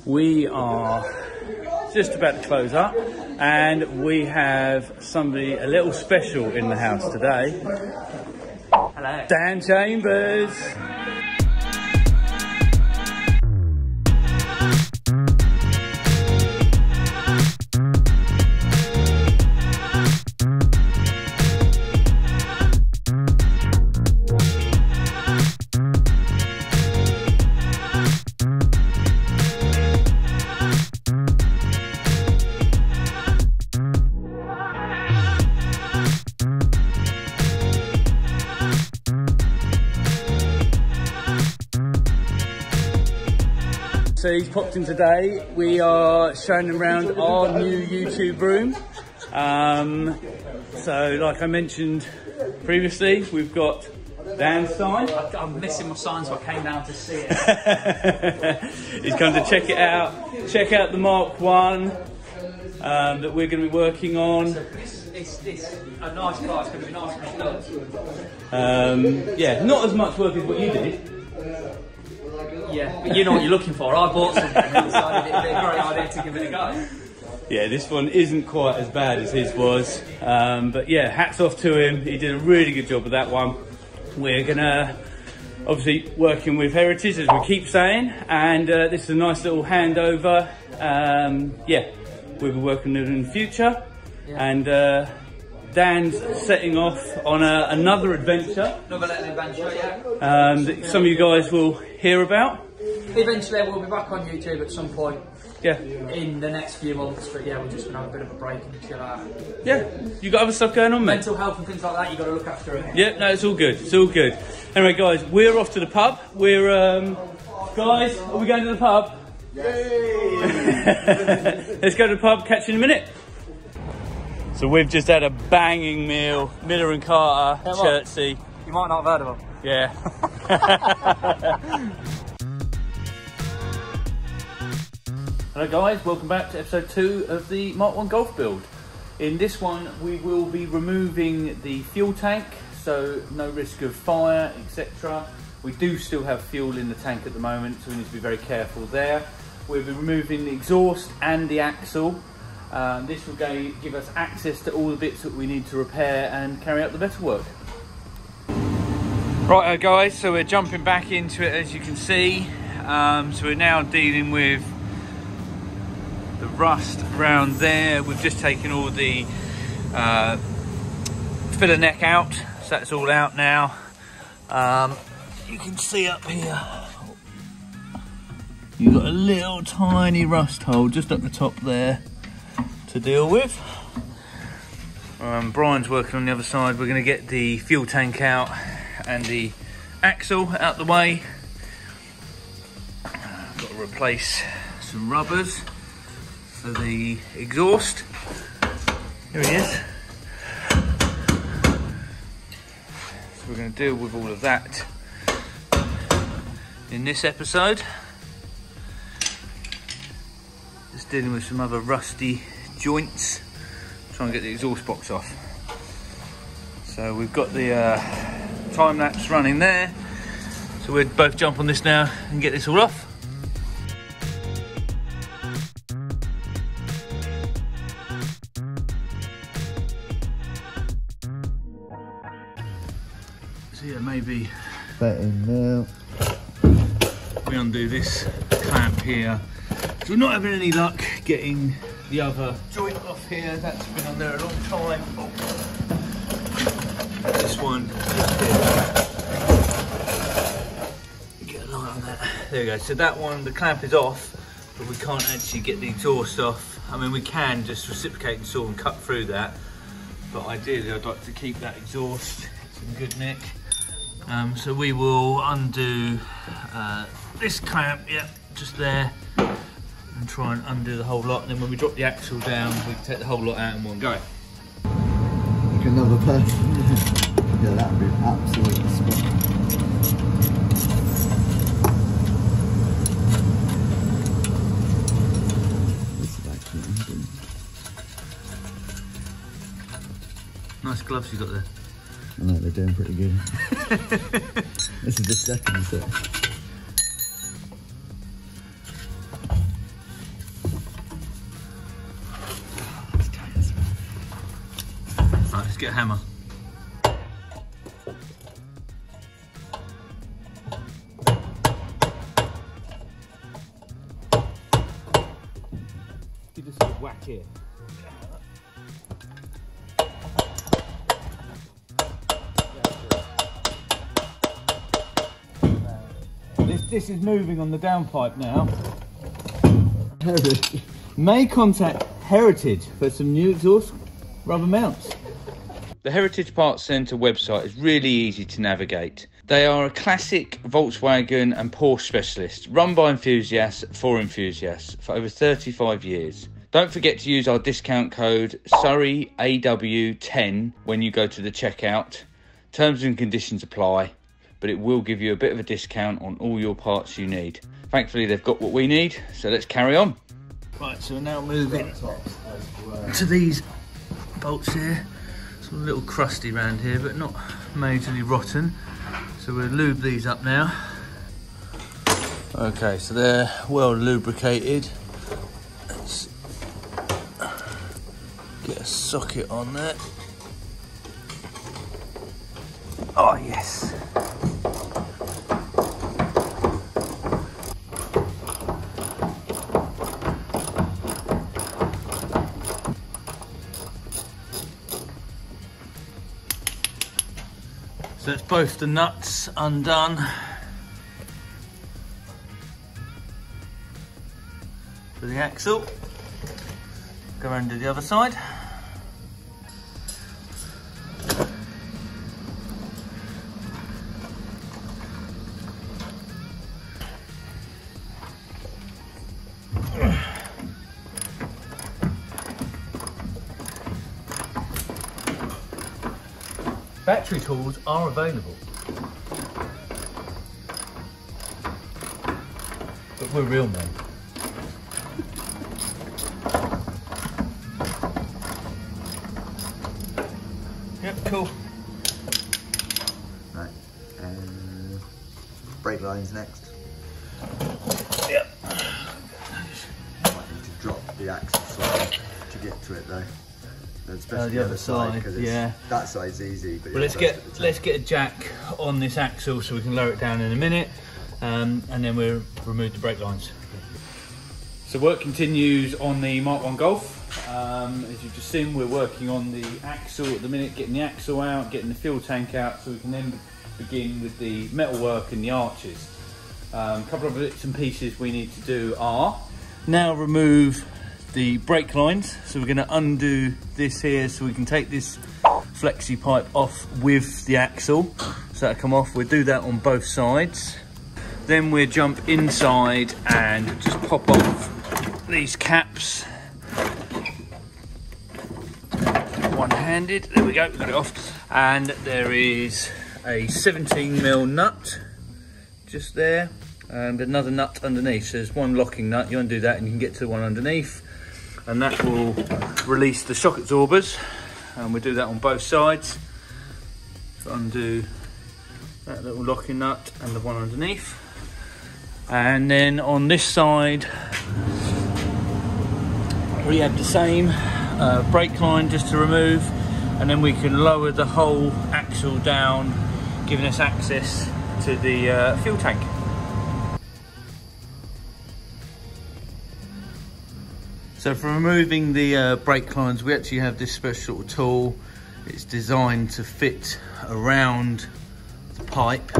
We are just about to close up, and we have somebody a little special in the house today. Hello. Dan Chambers. So he's popped in today. We are showing him around our new YouTube room. So like I mentioned previously, we've got Dan's sign. I'm missing my sign, so I came down to see it. He's come to check it out. Check out the Mk1 that we're going to be working on. It's a nice car. It's going to be nice and done. Yeah, not as much work as what you did. Yeah, but you know what you're looking for. I bought something and decided it'd be a great idea to give it a go. Yeah, this one isn't quite as bad as his was, but yeah, hats off to him. He did a really good job with that one. We're gonna obviously working with Heritage, as we keep saying, and this is a nice little handover. Yeah, we'll be working with him in the future, and Dan's setting off on another adventure. Another little adventure, yeah. That some of you guys will hear about. Eventually, we'll be back on YouTube at some point. Yeah. In the next few months, but yeah, we're just gonna have a bit of a break and chill out. Yeah. You got other stuff going on, mate? Mental health and things like that. You got to look after it. Yeah. No, it's all good. It's all good. Anyway, guys, we're off to the pub. We're guys, are we going to the pub? Yay! Let's go to the pub. Catch you in a minute. So we've just had a banging meal. Miller and Carter, Chertsey. You might not have heard of them. Yeah. Hello guys, welcome back to episode 2 of the Mk1 Golf build. In this one we will be removing the fuel tank, so no risk of fire, etc. We do still have fuel in the tank at the moment, so we need to be very careful there. We'll be removing the exhaust and the axle. This will give us access to all the bits that we need to repair and carry out the better work. Right guys, so we're jumping back into it, as you can see. So we're now dealing with the rust around there. We've just taken all the filler neck out, so that's all out now. You can see up here, you've got a little tiny rust hole just up the top there to deal with. Brian's working on the other side. We're going to get the fuel tank out and the axle out the way. Got to replace some rubbers for the exhaust. Here he is. So we're going to deal with all of that in this episode. Just dealing with some other rusty joints, trying to get the exhaust box off. So we've got the time lapse running there, so we'll both jump on this now and get this all off. So yeah, maybe now we undo this clamp here. So we're not having any luck getting the other joint off here. That's been on there a long time. Oh. This one. Get a light on that. There we go. So that one, the clamp is off, but we can't actually get the exhaust off. I mean, we can just reciprocate and saw and cut through that, but ideally I'd like to keep that exhaust. It's in good nick. So we will undo this clamp, yeah, just there, and try and undo the whole lot. And then when we drop the axle down, we can take the whole lot out in one go. Like another person. Yeah, that would be absolutely spot. This is actually Nice gloves you got there. I know, they're doing pretty good. This is the second set. let's get a hammer. Give this a whack here. This is moving on the downpipe now. May contact Heritage for some new exhaust rubber mounts. The Heritage Parts Centre website is really easy to navigate. They are a classic Volkswagen and Porsche specialist, run by enthusiasts for enthusiasts for over 35 years. Don't forget to use our discount code Surrey AW10 when you go to the checkout. Terms and conditions apply, but it will give you a bit of a discount on all your parts you need. Thankfully they've got what we need, so let's carry on. Right, so we're now moving to these bolts here. It's a little crusty around here, but not majorly rotten. So we'll lube these up now. Okay, so they're well lubricated. Let's get a socket on there. Oh yes. So it's both the nuts undone. For the axle. Go around to the other side. Battery tools are available, but we're real men. Yep, cool. Right, brake lines next. Yep. Might need to drop the axle slightly to get to it though. Especially The other side, because yeah. That side's easy. But Well, let's get a jack on this axle so we can lower it down in a minute, and then we'll remove the brake lines. So work continues on the Mk1 Golf. As you've just seen, we're working on the axle at the minute, getting the axle out, getting the fuel tank out, so we can then begin with the metalwork and the arches. A couple of bits and pieces we need to do are now remove the brake lines. So we're going to undo this here so we can take this flexi pipe off with the axle, so that'll come off. We'll do that on both sides. Then we'll jump inside and just pop off these caps one-handed. There we go, got it off. And there is a 17mm nut just there and another nut underneath. So there's one locking nut, you undo that and you can get to the one underneath, and that will release the shock absorbers, and we'll do that on both sides. So undo that little locking nut and the one underneath, and then on this side we have the same brake line just to remove, and then we can lower the whole axle down, giving us access to the fuel tank. So for removing the brake lines, we actually have this special tool. It's designed to fit around the pipe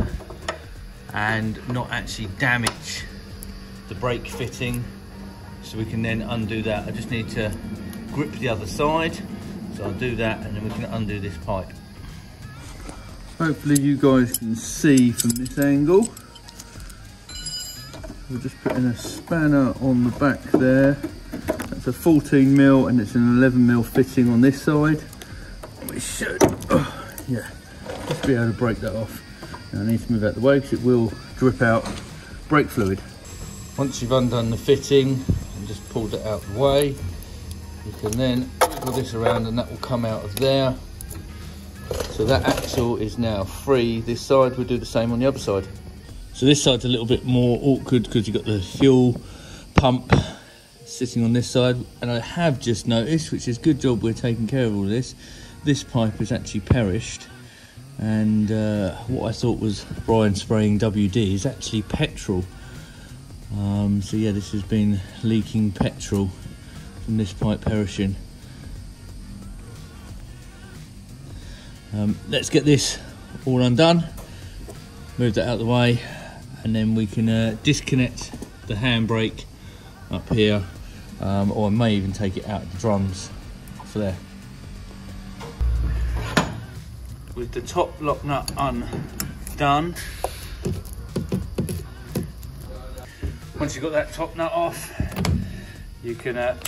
and not actually damage the brake fitting. So we can then undo that. I just need to grip the other side. So I'll do that and then we can undo this pipe. Hopefully you guys can see from this angle. We're just putting a spanner on the back there. That's a 14mm and it's an 11mm fitting on this side. We should, just be able to break that off. And I need to move out the way because it will drip out brake fluid. Once you've undone the fitting and just pulled it out of the way, you can then wiggle this around and that will come out of there. So that axle is now free. This side, we'll do the same on the other side. So this side's a little bit more awkward because you've got the fuel pump sitting on this side, and I have just noticed, which is good job we're taking care of all this, this pipe has actually perished, and what I thought was Brian spraying WD is actually petrol. So yeah, this has been leaking petrol from this pipe perishing. Let's get this all undone, move that out of the way, and then we can disconnect the handbrake up here, or I may even take it out of the drums off there. With the top lock nut undone, once you've got that top nut off, you can undo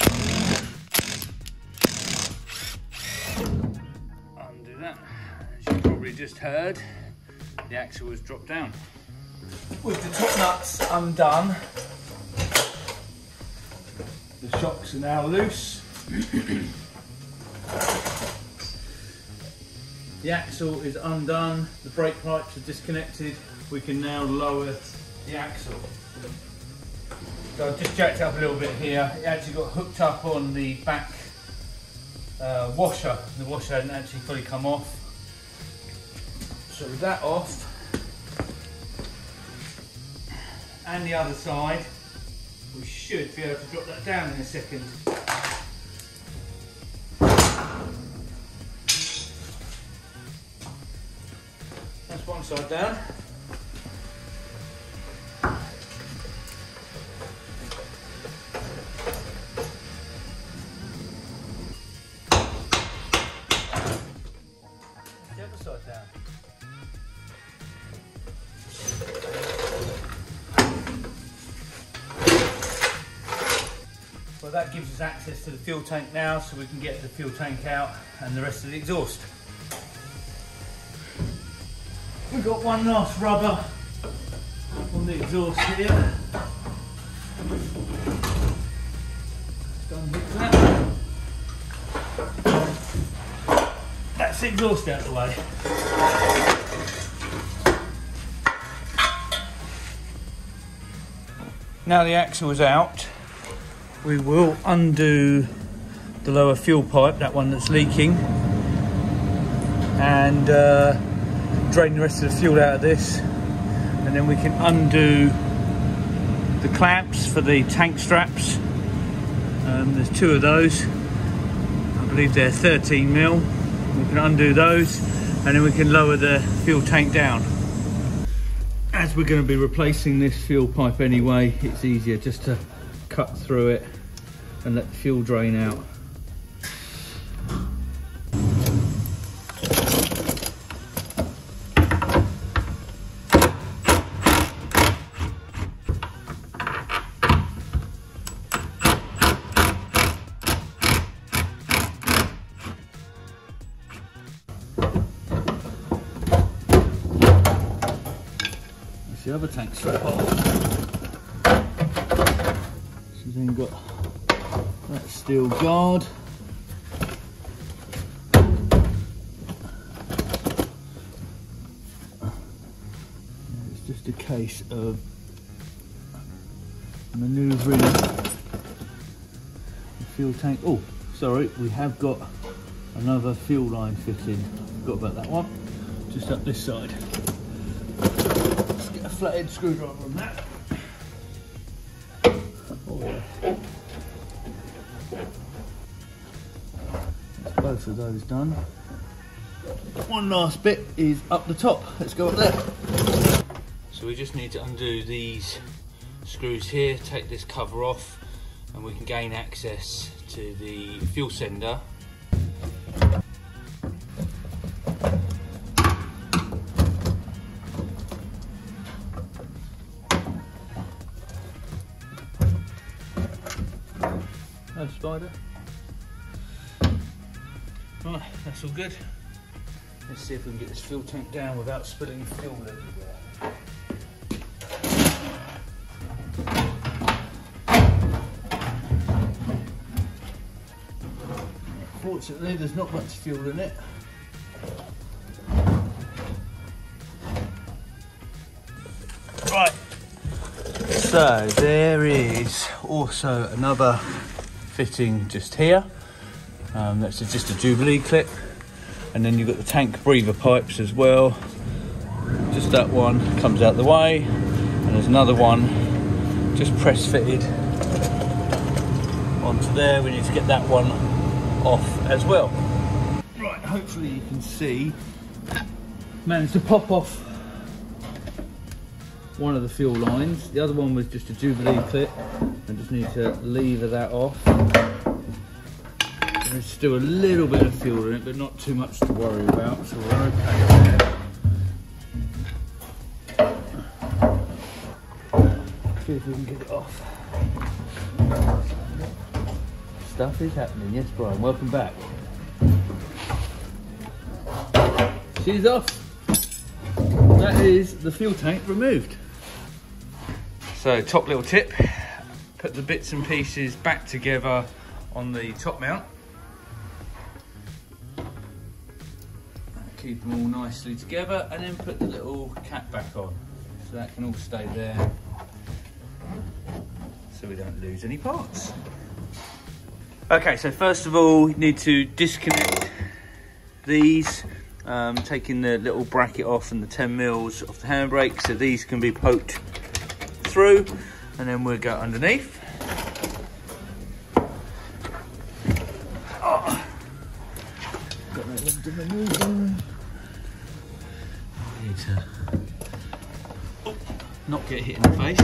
that. As you probably just heard, the axle has dropped down. With the top nuts undone, the shocks are now loose. The axle is undone, the brake pipes are disconnected. We can now lower the axle. So I've just jacked up a little bit here. It actually got hooked up on the back washer. The washer hadn't actually fully come off. So with that off, and the other side, we should be able to drop that down in a second. That's one side down. The other side down. Well, that gives us access to the fuel tank now, so we can get the fuel tank out and the rest of the exhaust. We've got one last rubber on the exhaust here. Just unhook that. That's the exhaust out of the way. Now the axle is out, we will undo the lower fuel pipe, that one that's leaking, and drain the rest of the fuel out of this, and then we can undo the clamps for the tank straps. There's two of those, I believe they're 13mm. We can undo those, and then we can lower the fuel tank down. As we're going to be replacing this fuel pipe anyway, it's easier just to cut through it and let the fuel drain out. The other tank strap off. So then got that steel guard. It's just a case of manoeuvring the fuel tank. Oh, sorry, we have got another fuel line fitting. Forgot about that one. Just up this side. Flathead screwdriver on that. Oh yeah. That's both of those done. One last bit is up the top. Let's go up there. So we just need to undo these screws here, take this cover off, and we can gain access to the fuel sender. No spider. Right, that's all good. Let's see if we can get this fuel tank down without spilling fuel everywhere. Fortunately, there's not much fuel in it. Right. So there is also another fitting just here. That's just a Jubilee clip. And then you've got the tank breather pipes as well. Just that one comes out the way, and there's another one just press fitted onto there. We need to get that one off as well. Right, hopefully you can see, managed to pop off one of the fuel lines. The other one was just a Jubilee clip. I just need to lever that off. There's still a little bit of fuel in it, but not too much to worry about, so we're okay there. See if we can get it off. Stuff is happening. Yes, Brian, welcome back. She's off. That is the fuel tank removed. So, top little tip, put the bits and pieces back together on the top mount. Keep them all nicely together, and then put the little cap back on. So that can all stay there, so we don't lose any parts. Okay, so first of all, you need to disconnect these, taking the little bracket off and the 10 mils off the handbrake, so these can be poked through, and then we'll go underneath. Oh. Got that left in the moving. Need to not get hit in the face.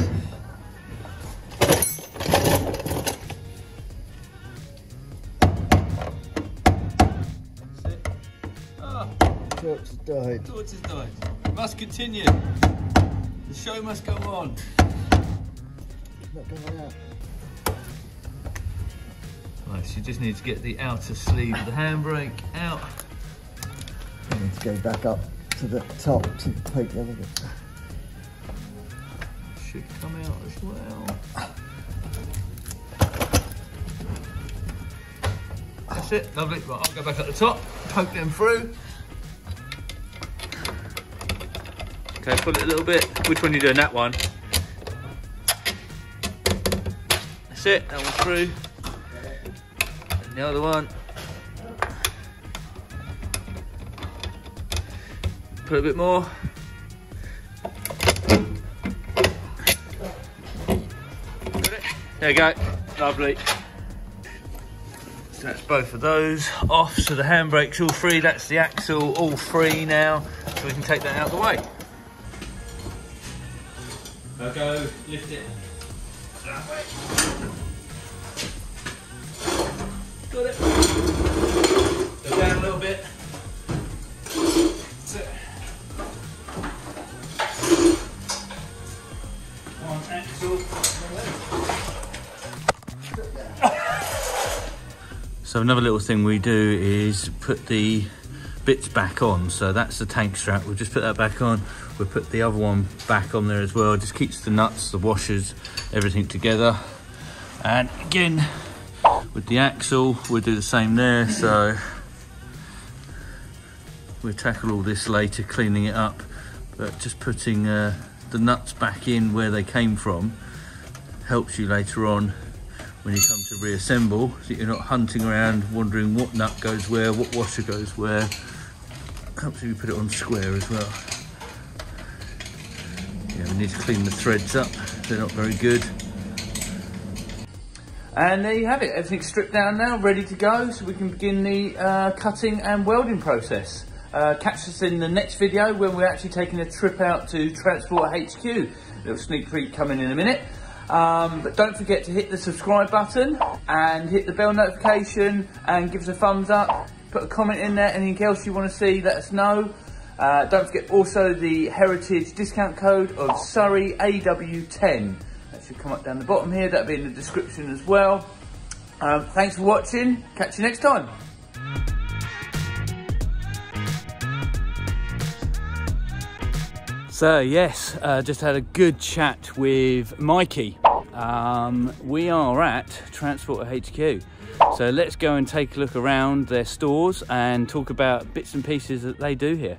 That's it. Ah, Torch has died. Torch has died. It must continue. The show must go on. Not going out. Right, so you just need to get the outer sleeve of the handbrake out. I need to go back up to the top to poke the other bit. Should come out as well. That's it, lovely. Right, I'll go back at the top, poke them through. Okay, pull it a little bit. Which one are you doing? That one? That's it, that one's through. And the other one. Put a bit more. There you go, lovely. So that's both of those off, so the handbrake's all free, that's the axle all free now, so we can take that out of the way. I'll go, lift it that way. Got it. Go down a little bit. That's it. One axle. So another little thing we do is put the bits back on. So that's the tank strap. We'll just put that back on. We'll put the other one back on there as well. Just keeps the nuts, the washers, everything together. And again, with the axle, we'll do the same there. So we'll tackle all this later, cleaning it up. But just putting the nuts back in where they came from helps you later on when you come to reassemble, so you're not hunting around wondering what nut goes where, what washer goes where. Helps if you put it on square as well. Yeah, we need to clean the threads up, they're not very good. And there you have it, everything's stripped down now, ready to go, so we can begin the cutting and welding process. Catch us in the next video when we're actually taking a trip out to Transport HQ. A little sneak peek coming in a minute. But don't forget to hit the subscribe button and hit the bell notification and give us a thumbs up. Put a comment in there, anything else you want to see, let us know. Don't forget also the heritage discount code of Surrey AW10. That should come up down the bottom here, that'll be in the description as well. Thanks for watching, catch you next time. So yes, just had a good chat with Mikey. We are at Transport HQ. So let's go and take a look around their stores and talk about bits and pieces that they do here.